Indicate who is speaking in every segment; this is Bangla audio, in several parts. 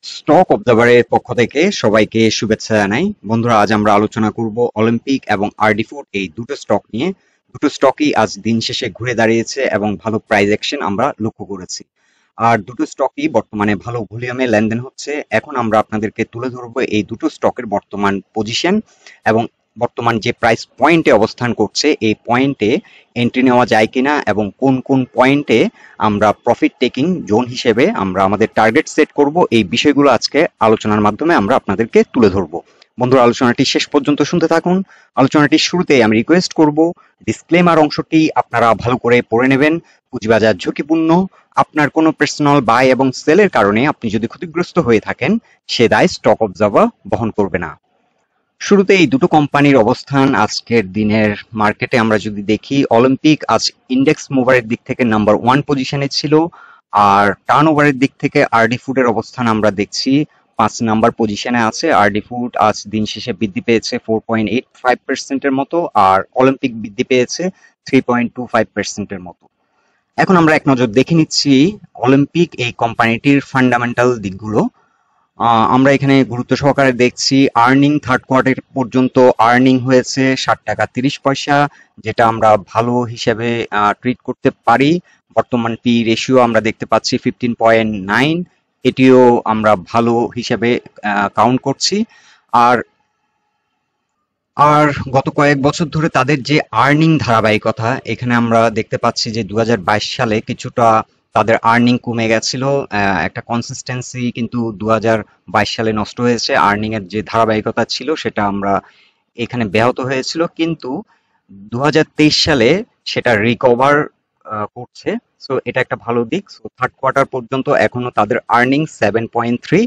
Speaker 1: স্টক অবজারভারের পক্ষ থেকে সবাইকে শুভেচ্ছা জানাই। বন্ধুরা, আজ আমরা আলোচনা করব অলিম্পিক এবং আরডি ফুড এই দুটো স্টক নিয়ে। দুটো স্টকই আজ দিন শেষে ঘুরে দাঁড়িয়েছে এবং ভালো প্রাইস অ্যাকশন আমরা লক্ষ্য করেছি। আর দুটো স্টকই বর্তমানে ভালো ভলিউমে লেনদেন হচ্ছে। এখন আমরা আপনাদেরকে তুলে ধরবো এই দুটো স্টকের বর্তমান পজিশন এবং বর্তমান যে প্রাইস পয়েন্টে অবস্থান করছে এই পয়েন্টে এন্ট্রি নেওয়া যায় কিনা এবং কোন কোন পয়েন্টে আমরা প্রফিট টেকিং জোন হিসেবে আমরা আমাদের টার্গেট সেট করব, এই বিষয়গুলো আজকে আলোচনার মাধ্যমে আমরা আপনাদেরকে তুলে ধরবো। বন্ধুরা, আলোচনাটি শেষ পর্যন্ত শুনতে থাকুন। আলোচনাটির শুরুতে আমি রিকোয়েস্ট করব ডিসক্লেমার অংশটি আপনারা ভালো করে পড়ে নেবেন। পুঁজিবাজার ঝুঁকিপূর্ণ। আপনার কোনো পার্সোনাল বাই এবং সেলের কারণে আপনি যদি ক্ষতিগ্রস্ত হয়ে থাকেন, সে দায় স্টক অবজার্ভার বহন করবে না। শুরুতে এই দুটো কোম্পানির অবস্থান আজকের দিনের মার্কেটে আমরা যদি দেখি, অলিম্পিক আজ ইন্ডেক্স মুভারের দিক থেকে নাম্বার 1 পজিশনে ছিল, আর টার্ন ওভারের দিক থেকে আরডি ফুডের অবস্থান আমরা দেখছি 5 নাম্বার পজিশনে আছে। আরডি ফুড আজ দিন শেষে বৃদ্ধি পেয়েছে 4.85%-এর মতো, আর অলিম্পিক বৃদ্ধি পেয়েছে 3.25%-এর মতো। এখন আমরা এক নজর দেখে নিচ্ছি অলিম্পিক এই কোম্পানিটির ফান্ডামেন্টাল দিকগুলো। আমরা এখানে গুরুত্ব সহকারে দেখছি আর্নিং থার্ড কোয়ার্টার পর্যন্ত আর্নিং হয়েছে 60 টাকা 30 পয়সা, যেটা আমরা ভালো হিসেবে ট্রিট করতে পারি। বর্তমান পি রেশিও আমরা দেখতে পাচ্ছি 15.9, এটিও আমরা ভালো হিসেবে কাউন্ট করছি। আর আর গত কয়েক বছর ধরে তাদের যে আর্নিং ধারাবাহিকতা, এখানে আমরা দেখতে পাচ্ছি যে 2022 সালে কিছুটা তাদের আর্নিং কমে গেছিল। একটা কনসিস্টেন্সি কিন্তু 2022 সালে নষ্ট হয়েছে। আর্নিং এর যে ধারাবাহিকতা ছিল সেটা আমরা এখানে ব্যাহত হয়েছিল, কিন্তু 2023 সালে সেটা রিকভার করছে। সো এটা একটা ভালো দিক। সো থার্ড কোয়ার্টার পর্যন্ত এখনো তাদের আর্নিং 7.3,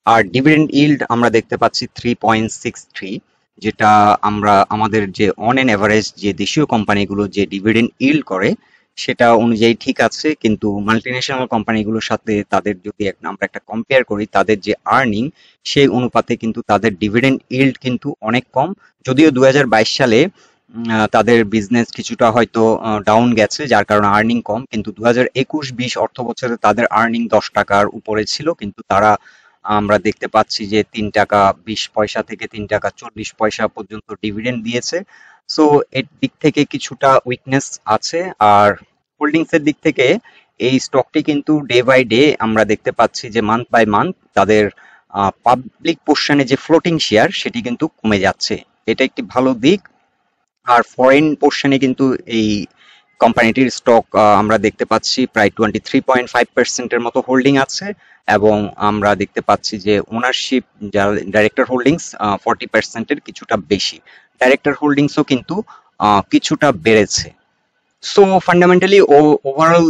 Speaker 1: আর ডিভিডেন্ড ইল্ড আমরা দেখতে পাচ্ছি 3.63, যেটা আমরা আমাদের যে অন এন এভারেজ যে দেশীয় কোম্পানিগুলো যে ডিভিডেন্ড ইল্ড করে সেটা অনুযায়ী ঠিক আছে, কিন্তু মাল্টিন্যাশনাল কোম্পানিগুলোর সাথে তাদের যদি আমরা একটা কম্পেয়ার করি, তাদের যে আর্নিং সেই অনুপাতে কিন্তু তাদের ডিভিডেন্ড ইল্ড কিন্তু অনেক কম। যদিও 2022 সালে তাদের বিজনেস কিছুটা হয়তো ডাউন গেছে, যার কারণে আর্নিং কম, কিন্তু 2021-20 অর্থ বছরে তাদের আর্নিং 10 টাকার উপরে ছিল, কিন্তু তারা আমরা দেখতে পাচ্ছি যে 3 টাকা 20 পয়সা থেকে 3 টাকা 40 পয়সা পর্যন্ত ডিভিডেন্ড দিয়েছে। সো এর দিক থেকে কিছুটা উইকনেস আছে। আর হোল্ডিংস এর দিক থেকে এই স্টকটি কিন্তু ডে বাই ডে আমরা দেখতে পাচ্ছি যে মান্থ বাই মান্থ তাদের পাবলিক পোর্শনে যে ফ্লোটিং শেয়ার সেটি কিন্তু কমে যাচ্ছে। এটা একটি ভালো দিক। আর ফরেন পোর্শনে কিন্তু এই কোম্পানিটির স্টক আমরা দেখতে পাচ্ছি প্রায় 23.5%-এর মতো হোল্ডিং আছে, এবং আমরা দেখতে পাচ্ছি যে ওনারশিপ যারা ডাইরেক্টর হোল্ডিংস 40%-এর কিছুটা বেশি। ডাইরেক্টর হোল্ডিংসও কিন্তু কিছুটা বেড়েছে। সো ফান্ডামেন্টালি ওভারঅল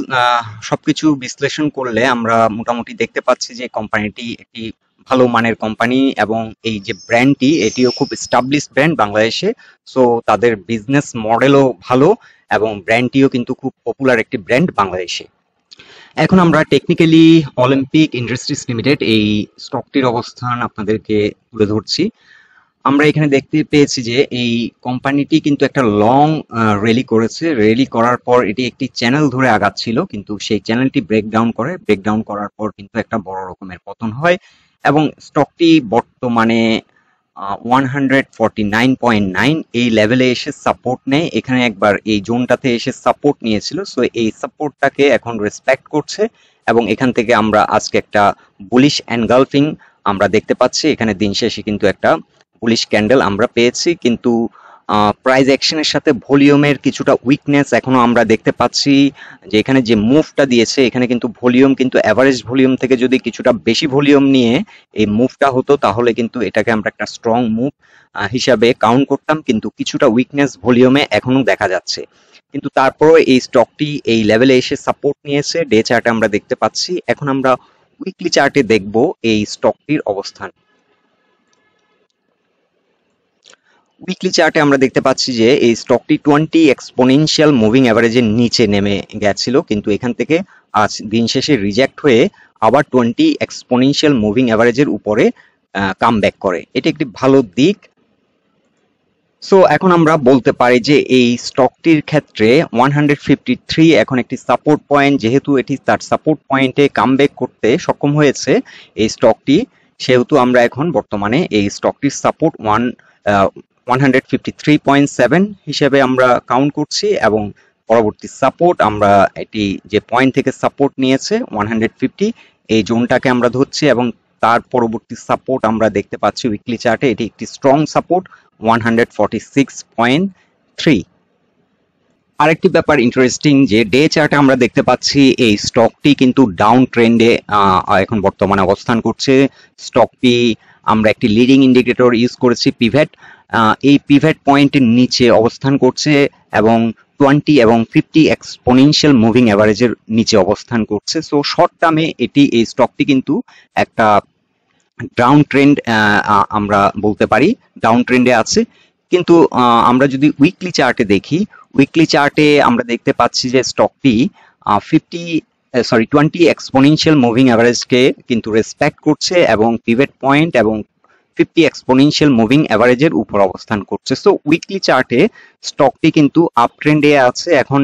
Speaker 1: সবকিছু বিশ্লেষণ করলে আমরা মোটামুটি দেখতে পাচ্ছি যে কোম্পানিটি একটি ভালো মানের কোম্পানি, এবং এই যে ব্র্যান্ডটি এটিও খুব এস্টাবলিশ ব্র্যান্ড বাংলাদেশে। সো তাদের বিজনেস মডেলও ভালো এবং ব্র্যান্ডটিও কিন্তু খুব পপুলার একটি ব্র্যান্ড বাংলাদেশে। এখন আমরা টেকনিক্যালি অলিম্পিক ইন্ডাস্ট্রিজ লিমিটেড এই স্টকটির অবস্থান আপনাদেরকে তুলে ধরছি। আমরা এখানে দেখতে পেয়েছি যে এই কোম্পানিটি কিন্তু একটা লং র্যালি করেছে। র্যালি করার পর এটি একটি চ্যানেল ধরে আগাচ্ছিল, কিন্তু সেই চ্যানেলটি ব্রেকডাউন করার পর কিন্তু একটা বড় রকমের পতন হয়, এবং স্টকটি বর্তমানে 149.9 এই লেভেলে এসে সাপোর্ট নেয়। এখানে একবার এই জোনটাতে এসে সাপোর্ট নিয়েছিল। সো এই সাপোর্টটাকে এখন রেসপেক্ট করছে, এবং এখান থেকে আমরা আজকে একটা বুলিশ এনগালফিং আমরা দেখতে পাচ্ছি। এখানে দিন শেষে কিন্তু একটা বুলিশ ক্যান্ডেল আমরা পেয়েছি, কিন্তু প্রাইস অ্যাকশনের সাথে ভলিউমের কিছুটা উইকনেস এখনো আমরা দেখতে পাচ্ছি। যে এখানে যে মুভটা দিয়েছে, এখানে কিন্তু ভলিউম কিন্তু অ্যাভারেজ ভলিউম থেকে যদি কিছুটা বেশি ভলিউম নিয়ে এই মুভটা হতো, তাহলে কিন্তু এটাকে আমরা একটা স্ট্রং মুভ হিসাবে কাউন্ট করতাম, কিন্তু কিছুটা উইকনেস ভলিউমে এখনো দেখা যাচ্ছে। কিন্তু তারপরও এই স্টকটি এই লেভেলে এসে সাপোর্ট নিয়েছে, ডে চার্টে আমরা দেখতে পাচ্ছি। এখন আমরা উইকলি চার্টে দেখব এই স্টকটির অবস্থান। উইকলি চার্টে আমরা দেখতে পাচ্ছি যে এই স্টকটি 20 এক্সপোনেনশিয়াল মুভিং অ্যাভারেজের নিচে নেমে গেছিল, কিন্তু এখান থেকে আজ দিন শেষে রিজেক্ট হয়ে আবার 20 এক্সপোনেনশিয়াল মুভিং অ্যাভারেজের উপরে কামব্যাক করে। এটি একটি ভালো দিক। সো এখন আমরা বলতে পারি যে এই স্টকটির ক্ষেত্রে 153 এখন একটি সাপোর্ট পয়েন্ট, যেহেতু এটি তার সাপোর্ট পয়েন্টে কামব্যাক করতে সক্ষম হয়েছে এই স্টকটি, সেহেতু আমরা এখন বর্তমানে এই স্টকটির সাপোর্ট 153.7 হিসেবে আমরা কাউন্ট করছি, এবং পরবর্তী সাপোর্ট আমরা এটি যে পয়েন্ট থেকে সাপোর্ট নিয়েছে 150, এই জোনটাকে আমরা ধরছি, এবং তার পরবর্তী সাপোর্ট আমরা দেখতে পাচ্ছি উইকলি চার্টে এটি একটি স্ট্রং সাপোর্ট 146.3। আরেকটি ব্যাপার ইন্টারেস্টিং যে ডে চার্টে আমরা দেখতে পাচ্ছি এই স্টকটি কিন্তু ডাউন ট্রেন্ডে এখন বর্তমানে অবস্থান করছে। স্টকটি আমরা একটি লিডিং ইন্ডিকেটর ইউজ করেছি পিভট, এই পিভট পয়েন্টের নিচে অবস্থান করছে এবং 20 এবং 50 এক্সপোনেনশিয়াল মুভিং অ্যাভারেজের নিচে অবস্থান করছে। সো শর্ট টার্মে এই স্টকটি কিন্তু একটা ডাউন ট্রেন্ড, আমরা বলতে পারি ডাউন ট্রেন্ডে আছে। কিন্তু আমরা যদি উইকলি চার্টে দেখি, উইকলি চার্টে আমরা দেখতে পাচ্ছি যে স্টকটি 20 এক্সপোনেনশিয়াল মুভিং অ্যাভারেজকে কিন্তু রেসপেক্ট করছে এবং পিভট পয়েন্ট এবং 50 এক্সপোনেনশিয়াল মুভিং অ্যাভারেজের উপর অবস্থান করছে। সো উইকলি চার্টে স্টকটি কিন্তু আপ ট্রেন্ডে আছে। এখন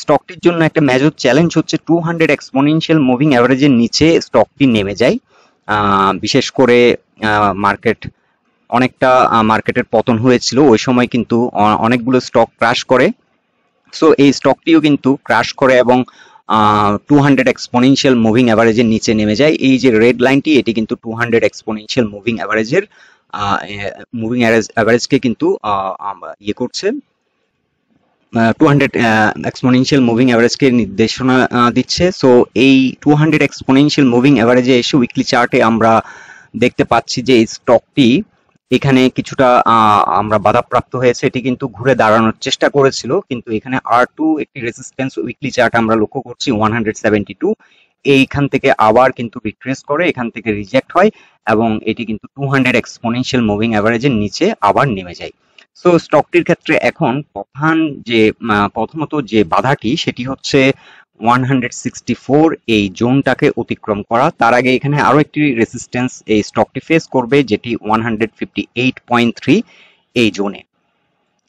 Speaker 1: স্টকটির জন্য একটা মেজর চ্যালেঞ্জ হচ্ছে 200 এক্সপোনেনশিয়াল মুভিং অ্যাভারেজের নিচে স্টকটি নেমে যায়। বিশেষ করে মার্কেট অনেকটা মার্কেটের পতন হয়েছিল ওই সময়, কিন্তু অনেকগুলো স্টক ক্রাশ করে। সো এই স্টকটিও কিন্তু ক্রাশ করে এবং 200 এক্সপোনেনশিয়াল মুভিং অ্যাভারেজের নিচে নেমে যায়। এই যে রেড লাইনটি, এটি কিন্তু 200 এক্সপোনেনশিয়াল মুভিং অ্যাভারেজের মুভিং অ্যাভারেজকে কিন্তু ইয়ে করছে, 200 এক্সপোনেনশিয়াল মুভিং অ্যাভারেজকে নির্দেশনা দিচ্ছে। সো এই 200 এক্সপোনেনশিয়াল মুভিং অ্যাভারেজে এসে উইকলি চার্টে আমরা দেখতে পাচ্ছি যে এই স্টকটি এখানে কিছুটা আমরা বাধাপ্রাপ্ত হয়েছে। এটি কিন্তু ঘুরে দাঁড়ানোর চেষ্টা করেছিল, কিন্তু এখানে R2 একটি রেজিস্ট্যান্স উইকলি চার্ট আমরা লক্ষ্য করছি 172, এইখান থেকে আবার কিন্তু রিট্রেস করে, এখান থেকে রিজেক্ট হয় এবং এটি কিন্তু 200 এক্সপোনেনশিয়াল মুভিং অ্যাভারেজের নিচে আবার নেমে যায়। সো স্টকটির ক্ষেত্রে এখন প্রথমত যে বাধাটি সেটি হচ্ছে 164 এই জোনটাকে অতিক্রম করা। তার আগে এখানে আরো একটি রেজিস্ট্যান্স এই স্টকটি ফেস করবে, যেটি 158.3 এই জোনে।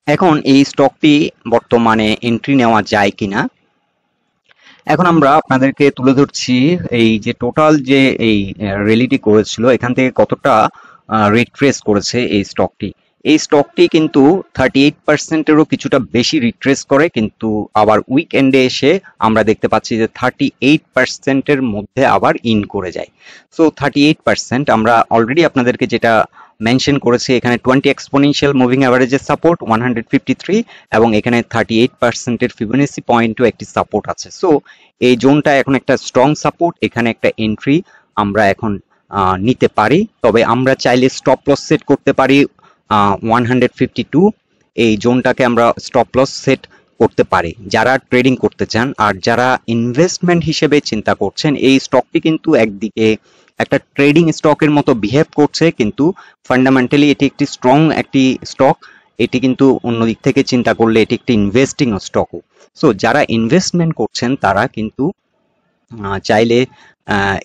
Speaker 1: এখন এই স্টকটি বর্তমানে এন্ট্রি নেওয়া যায় কিনা, এখন আমরা আপনাদেরকে তুলে ধরছি এই যে টোটাল যে এই র্যালিটি করেছিল, এখান থেকে কতটা রিট্রেস করেছে এই স্টকটি। এই স্টকটি কিন্তু 38%-এরও কিছুটা বেশি রিট্রেস করে, কিন্তু আবার উইকএন্ডে এসে আমরা দেখতে পাচ্ছি যে 38%-এর মধ্যে আবার ইন করে যায়। সো 38% আমরা অলরেডি আপনাদেরকে যেটা মেনশন করেছি, এখানে 20 এক্সপোনেনশিয়াল মুভিং অ্যাভারেজের সাপোর্ট 153 এবং এখানে 38%-এর ফিবোনাচি পয়েন্টও একটি সাপোর্ট আছে। সো এই জোনটা এখন একটা স্ট্রং সাপোর্ট, এখানে একটা এন্ট্রি আমরা এখন নিতে পারি। তবে আমরা চাইলে স্টপ লস সেট করতে পারি 152, এই জোনটাকে আমরা স্টপ লস সেট করতে পারি যারা ট্রেডিং করতে চান। আর যারা ইনভেস্টমেন্ট হিসেবে চিন্তা করছেন, এই স্টকটি কিন্তু একদিকে একটা ট্রেডিং স্টকের মতো বিহেভ করছে, কিন্তু ফান্ডামেন্টালি এটি একটি স্ট্রং একটি স্টক। এটি কিন্তু অন্য দিক থেকে চিন্তা করলে এটি একটি ইনভেস্টিং স্টকও। সো যারা ইনভেস্টমেন্ট করছেন তারা কিন্তু চাইলে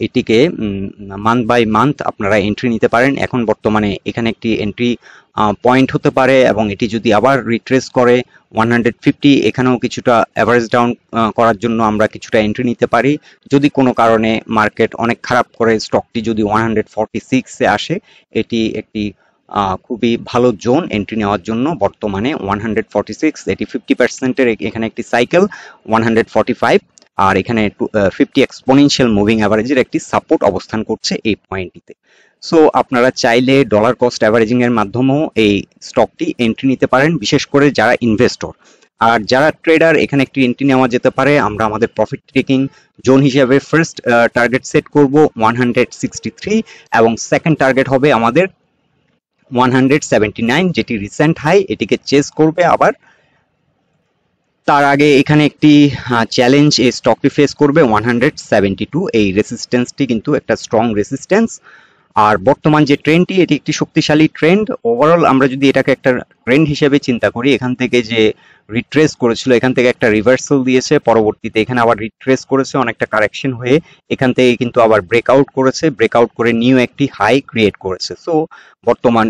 Speaker 1: এটিকে মান্থ বাই মান্থ আপনারা এন্ট্রি নিতে পারেন। এখন বর্তমানে এখানে একটি এন্ট্রি পয়েন্ট হতে পারে এবং এটি যদি আবার রিট্রেস করে 150, এখানেও কিছুটা অ্যাভারেজ ডাউন করার জন্য আমরা কিছুটা এন্ট্রি নিতে পারি। যদি কোনো কারণে মার্কেট অনেক খারাপ করে স্টকটি যদি 146-এ আসে, এটি একটি খুবই ভালো জোন এন্ট্রি নেওয়ার জন্য। বর্তমানে 146, এটি 50%-এর এখানে একটি সাইকেল 145, আর এখানে 50 এক্সপোনেনশিয়াল মুভিং অ্যাভারেজের একটি সাপোর্ট অবস্থান করছে এই পয়েন্টটিতে। সো আপনারা চাইলে ডলার কস্ট অ্যাভারেজিং এর মাধ্যমেও এই স্টকটি এন্ট্রি নিতে পারেন, বিশেষ করে যারা ইনভেস্টর। আর যারা ট্রেডার, এখানে একটি এন্ট্রি নেওয়া যেতে পারে। আমরা আমাদের প্রফিট টেকিং জোন হিসেবে ফার্স্ট টার্গেট সেট করব 163 এবং সেকেন্ড টার্গেট হবে আমাদের 179, যেটি রিসেন্ট হাই, এটিকে চেস করবে আবার। তার আগে এখানে একটি চ্যালেঞ্জ এই স্টকটি ফেস করবে 172, এই রেসিস্ট্যান্সটি কিন্তু একটা স্ট্রং রেসিস্ট্যান্স। আর বর্তমান যে ট্রেন্ডটি, এটি একটি শক্তিশালী ট্রেন্ড। ওভারঅল আমরা যদি এটাকে একটা ট্রেন্ড হিসেবে চিন্তা করি, এখান থেকে যে রিট্রেস করেছিল, এখান থেকে একটা রিভার্সাল দিয়েছে, পরবর্তীতে এখানে আবার রিট্রেস করেছে, অনেকটা কারেকশন হয়ে এখান থেকে কিন্তু আবার ব্রেকআউট করেছে, ব্রেকআউট করে নিউ একটি হাই ক্রিয়েট করেছে। সো বর্তমান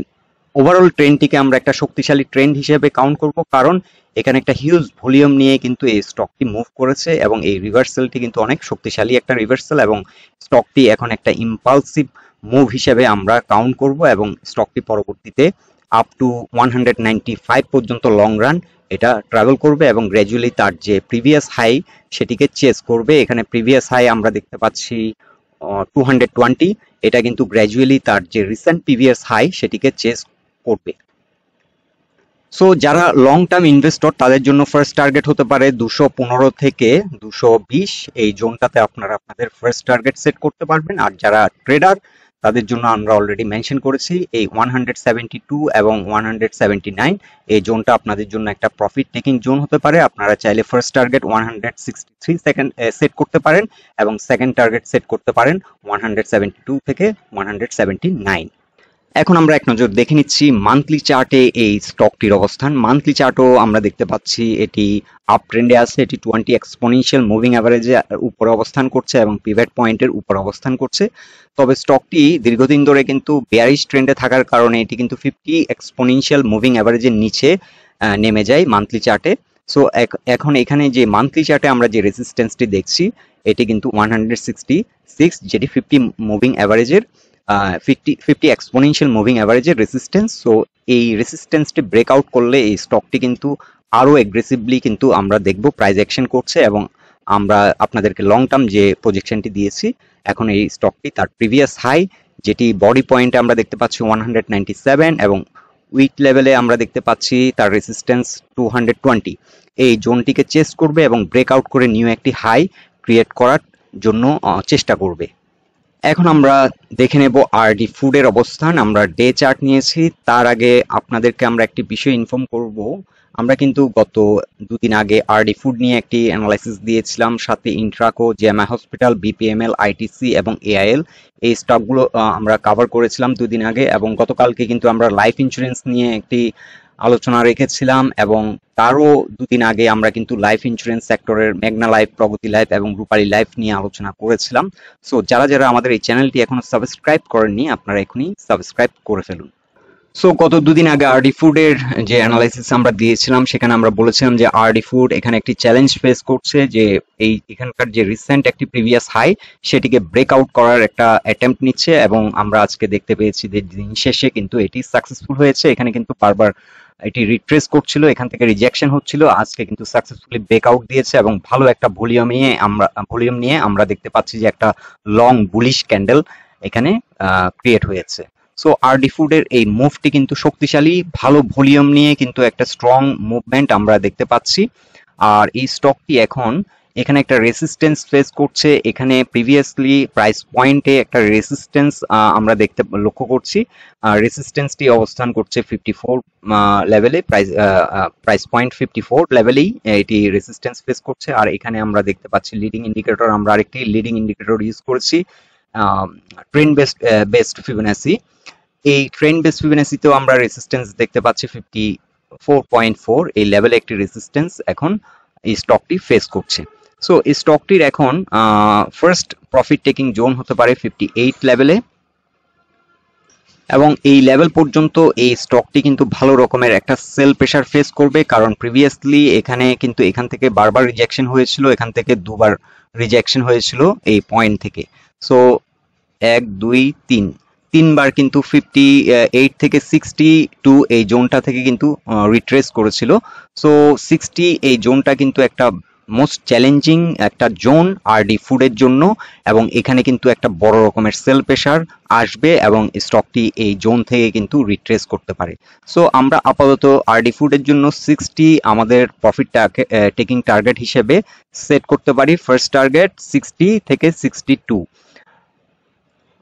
Speaker 1: ওভারঅল ট্রেন্ডটিকে আমরা একটা শক্তিশালী ট্রেন্ড হিসেবে কাউন্ট করব, কারণ এখানে একটা হিউজ ভলিউম নিয়ে কিন্তু এই স্টকটি মুভ করেছে এবং এই রিভার্সালটি কিন্তু অনেক শক্তিশালী একটা রিভার্সাল, এবং স্টকটি এখন একটা ইম্পালসিভ মুভ হিসেবে আমরা কাউন্ট করব এবং স্টকটি পরবর্তীতে আপ টু 195 পর্যন্ত লং রান এটা ট্রাভেল করবে এবং গ্র্যাজুয়ালি তার যে প্রিভিয়াস হাই সেটিকে চেস করবে। এখানে প্রিভিয়াস হাই আমরা দেখতে পাচ্ছি 220, এটা কিন্তু গ্র্যাজুয়ালি তার যে রিসেন্ট প্রিভিয়াস হাই সেটিকে চেস করবে। সো যারা লং টার্ম ইনভেস্টর তাদের জন্য ফার্স্ট টার্গেট হতে পারে 215 থেকে 220, এই জোনটাতে আপনারা আপনাদের ফার্স্ট টার্গেট সেট করতে পারবেন। আর যারা ট্রেডার তাদের জন্য আমরা অলরেডি মেনশন করেছি এই 172 এবং 179, এই জোনটা আপনাদের জন্য একটা প্রফিট টেকিং জোন হতে পারে। আপনারা চাইলে ফার্স্ট টার্গেট 163 সেকেন্ড সেট করতে পারেন এবং সেকেন্ড টার্গেট সেট করতে পারেন 172 থেকে 179। এখন আমরা এক নজর দেখে নিচ্ছি মান্থলি চার্টে এই স্টকটির অবস্থান। মান্থলি চার্টও আমরা দেখতে পাচ্ছি এটি আপ ট্রেন্ডে আছে, এটি 20 এক্সপোনেনশিয়াল মুভিং অ্যাভারেজে উপরে অবস্থান করছে এবং পিভট পয়েন্টের উপরে অবস্থান করছে। তবে স্টকটি দীর্ঘদিন ধরে কিন্তু বেয়ারিশ ট্রেন্ডে থাকার কারণে এটি কিন্তু 50 এক্সপোনেনশিয়াল মুভিং অ্যাভারেজের নিচে নেমে যায় মান্থলি চার্টে। সো এখন এখানে যে মান্থলি চার্টে আমরা যে রেজিস্ট্যান্সটি দেখছি এটি কিন্তু 166, যেটি 50 মুভিং অ্যাভারেজের 50 এক্সপোনেনশিয়াল মুভিং অ্যাভারেজের রেসিস্ট্যান্স। সো এই রেসিস্ট্যান্সটি ব্রেকআউট করলে এই স্টকটি কিন্তু আরো এগ্রেসিভলি কিন্তু আমরা দেখব প্রাইস অ্যাকশন করছে, এবং আমরা আপনাদেরকে লং টার্ম যে প্রজেকশনটি দিয়েছি এখন এই স্টকটি তার প্রিভিয়াস হাই যেটি বডি পয়েন্টে আমরা দেখতে পাচ্ছি 197 এবং উইক লেভেলে আমরা দেখতে পাচ্ছি তার রেসিস্ট্যান্স 220, এই জোনটিকে চেস করবে এবং ব্রেকআউট করে নিউ একটি হাই ক্রিয়েট করার জন্য চেষ্টা করবে। এখন আমরা দেখে নেব আরডি ফুডের অবস্থান। আমরা ডে চার্ট নিয়েছি, তার আগে আপনাদেরকে আমরা একটি বিষয় ইনফর্ম করব। আমরা কিন্তু গত দুদিন আগে আরডি ফুড নিয়ে একটি অ্যানালাইসিস দিয়েছিলাম, সাথে ইন্ট্রাকো, জেএমআই হসপিটাল, বিপিএমএল, আইটিসি এবং এআইএল, এই স্টকগুলো আমরা কভার করেছিলাম দুদিন আগে। এবং গতকালকে কিন্তু আমরা লাইফ ইন্স্যুরেন্স নিয়ে একটি আলোচনা রেখেছিলাম, এবং তারও দুদিন আগে আমরা কিন্তু লাইফ ইন্স্যুরেন্স সেক্টরের মেঘনা লাইফ, প্রগতি লাইফ এবং রূপালী লাইফ নিয়ে আলোচনা করেছিলাম। সো যারা যারা আমাদের এই চ্যানেলটি এখনো সাবস্ক্রাইব করেননি আপনারা এখনই সাবস্ক্রাইব করে ফেলুন। সো গত দুদিন আগে আরডি ফুডের যে অ্যানালাইসিস আমরা দিয়েছিলাম সেখানে আমরা বলেছিলাম যে আরডি ফুড এখানে একটি চ্যালেঞ্জ ফেস করছে, যে এই এখানকার যে রিসেন্ট একটি প্রিভিয়াস হাই সেটিকে ব্রেকআউট করার একটা অ্যাটেম্প্ট নিচ্ছে, এবং আমরা আজকে দেখতে পেয়েছি যে দিন শেষে কিন্তু এটি সাকসেসফুল হয়েছে। এখানে কিন্তু বারবার এটি রিট্রেস করছিল, এখান থেকে রিজেকশন হচ্ছিল, আজকে কিন্তু সাকসেসফুলি ব্রেকআউট দিয়েছে এবং ভালো একটা ভলিউম নিয়ে আমরা দেখতে পাচ্ছি যে একটা লং বুলিশ ক্যান্ডেল এখানে ক্রিয়েট হয়েছে। সো আরডি ফুডের এই মুভটি কিন্তু শক্তিশালী, ভালো ভলিউম নিয়ে কিন্তু একটা স্ট্রং মুভমেন্ট আমরা দেখতে পাচ্ছি। আর এই স্টকটি এখন এখানে একটা রেসিস্টেন্স ফেস করছে, এখানে প্রিভিয়াসলি প্রাইস পয়েন্টে একটা রেসিস্টেন্স আমরা লক্ষ্য করছি। রেসিস্টেন্সটি অবস্থান করছে 54 লেভেলে, প্রাইস পয়েন্ট 54 লেভেলেই এটি রেসিস্টেন্স ফেস করছে। আর এখানে আমরা দেখতে পাচ্ছি লিডিং ইন্ডিকেটর, আমরা আরেকটি লিডিং ইন্ডিকেটর ইউজ করেছি ট্রেন্ড বেসড ফিবোনাসি। এই ট্রেন্ড বেসড ফিবোনাসিতেও আমরা রেসিস্টেন্স দেখতে পাচ্ছি 54.4, এই লেভেলে একটি রেসিস্টেন্স এখন এই স্টকটি ফেস করছে। সো এই স্টকটির এখন ফার্স্ট প্রফিট টেকিং জোন হতে পারে 58 লেভেলে, এবং এই লেভেল পর্যন্ত এই স্টকটি কিন্তু ভালো রকমের একটা সেল প্রেসার ফেস করবে, কারণ প্রিভিয়াসলি এখানে কিন্তু এখান থেকে বারবার রিজেকশন হয়েছিল, এখান থেকে দুবার রিজেকশন হয়েছিল এই পয়েন্ট থেকে। সো 1 2 3 তিনবার কিন্তু 58 থেকে 62 এই জোনটা থেকে কিন্তু রিট্রেস করেছিল। সো 60 এই জোনটা কিন্তু একটা মোস্ট চ্যালেঞ্জিং একটা জোন আরডি ফুডের জন্য, এবং এখানে কিন্তু একটা বড় রকমের সেল প্রেসার আসবে এবং স্টকটি এই জোন থেকে কিন্তু রিট্রেস করতে পারে। সো আমরা আপাতত আরডি ফুডের জন্য 60 আমাদের প্রফিট টেকিং টার্গেট হিসেবে সেট করতে পারি। ফার্স্ট টার্গেট 60 থেকে 62।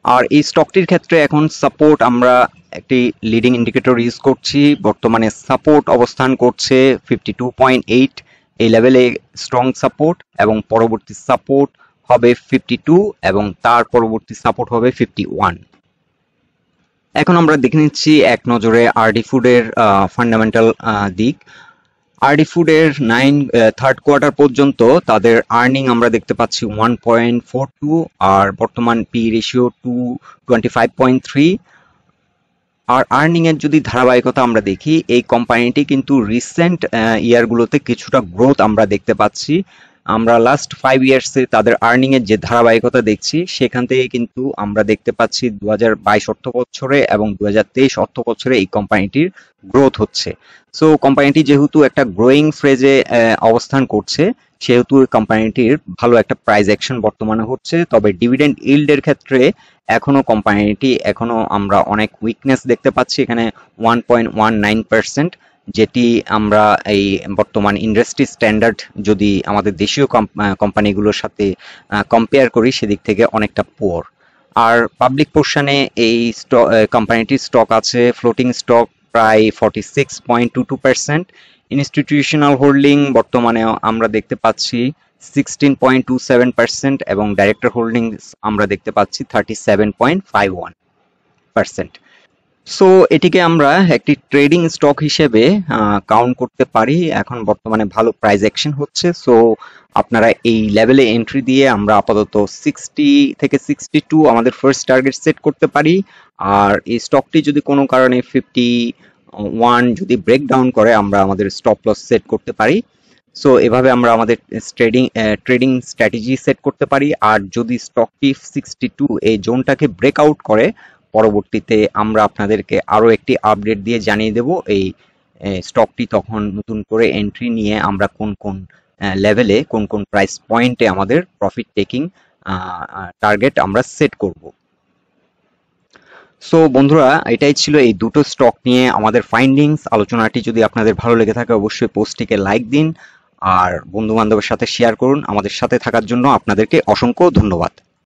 Speaker 1: আর এই স্টকটির ক্ষেত্রে এখন সাপোর্ট আমরা একটি লিডিং ইন্ডিকেটর ইউজ করছি, বর্তমানে সাপোর্ট অবস্থান করছে 52.8, এই লেভেলে স্ট্রং সাপোর্ট, এবং পরবর্তী সাপোর্ট হবে 52 এবং তার পরবর্তী সাপোর্ট হবে 51। এখন আমরা দেখে নিচ্ছি এক নজরে আরডি ফুডের ফান্ডামেন্টাল দিক। আরডি ফুডের থার্ড কোয়ার্টার পর্যন্ত তাদের আর্নিং আমরা দেখতে পাচ্ছি 1.42, আর বর্তমান পি রেশিও 225.3, আর আর্নিং এর যদি ধারাবাহিকতা আমরা দেখি, এই কোম্পানিটি কিন্তু রিসেন্ট ইয়ারগুলোতে কিছুটা গ্রোথ আমরা দেখতে পাচ্ছি। আমরা লাস্ট 5 ইয়ার্সে তাদের আর্নিং এর যে ধারাবাহিকতা দেখছি, সেখান থেকে কিন্তু আমরা দেখতে পাচ্ছি 2022 অর্থ বছরে এবং 2023 অর্থ বছরে এই কোম্পানিটির গ্রোথ হচ্ছে। সো কোম্পানিটি যেহেতু একটা গ্রোয়িং ফ্রেজে অবস্থান করছে, সেহেতু কোম্পানিটির ভালো একটা প্রাইস অ্যাকশন বর্তমানে হচ্ছে। তবে ডিভিডেন্ড ইল্ডের ক্ষেত্রে এখনো আমরা অনেক উইকনেস দেখতে পাচ্ছি, এখানে 1.19%, যেটি আমরা এই বর্তমান ইন্ডাস্ট্রি স্ট্যান্ডার্ড যদি আমাদের দেশীয় কোম্পানিগুলোর সাথে কম্পেয়ার করি, সেদিক থেকে অনেকটা পুয়ার। আর পাবলিক পোর্শনে এই কোম্পানিটির স্টক আছে, ফ্লোটিং স্টক প্রায় 46.22%। ইনস্টিটিউশনাল হোল্ডিং বর্তমানে আমরা দেখতে পাচ্ছি 16.27% এবং ডাইরেক্টর হোল্ডিং আমরা দেখতে পাচ্ছি 37.51%। সো এটিকে আমরা একটি ট্রেডিং স্টক হিসেবে কাউন্ট করতে পারি। এখন বর্তমানে ভালো প্রাইস অ্যাকশন হচ্ছে। সো আপনারা এই লেভেলে এন্ট্রি দিয়ে আমরা আপাতত 60 থেকে 62 আমাদের ফার্স্ট টার্গেট সেট করতে পারি। আর এই স্টকটি যদি কোনো কারণে 51 যদি ব্রেক ডাউন করে, আমরা আমাদের স্টপ লস সেট করতে পারি। সো এভাবে আমরা আমাদের ট্রেডিং স্ট্র্যাটেজি সেট করতে পারি। আর যদি স্টকটি 62 এই জোনটাকে ব্রেকআউট করে, পরবর্তীতে আমরা আপনাদেরকে আরো একটি আপডেট দিয়ে জানিয়ে দেব এই স্টকটি তখন নতুন করে এন্ট্রি নিয়ে আমরা কোন কোন লেভেলে, কোন কোন প্রাইস পয়েন্টে আমাদের প্রফিট টেকিং টার্গেট আমরা সেট করব। সো বন্ধুরা, এটাই ছিল এই দুটো স্টক নিয়ে আমাদের ফাইন্ডিংস। আলোচনাটি যদি আপনাদের ভালো লেগে থাকে, অবশ্যই পোস্টটিকে লাইক দিন আর বন্ধু বান্ধবের সাথে শেয়ার করুন। আমাদের সাথে থাকার জন্য আপনাদেরকে অসংখ্য ধন্যবাদ।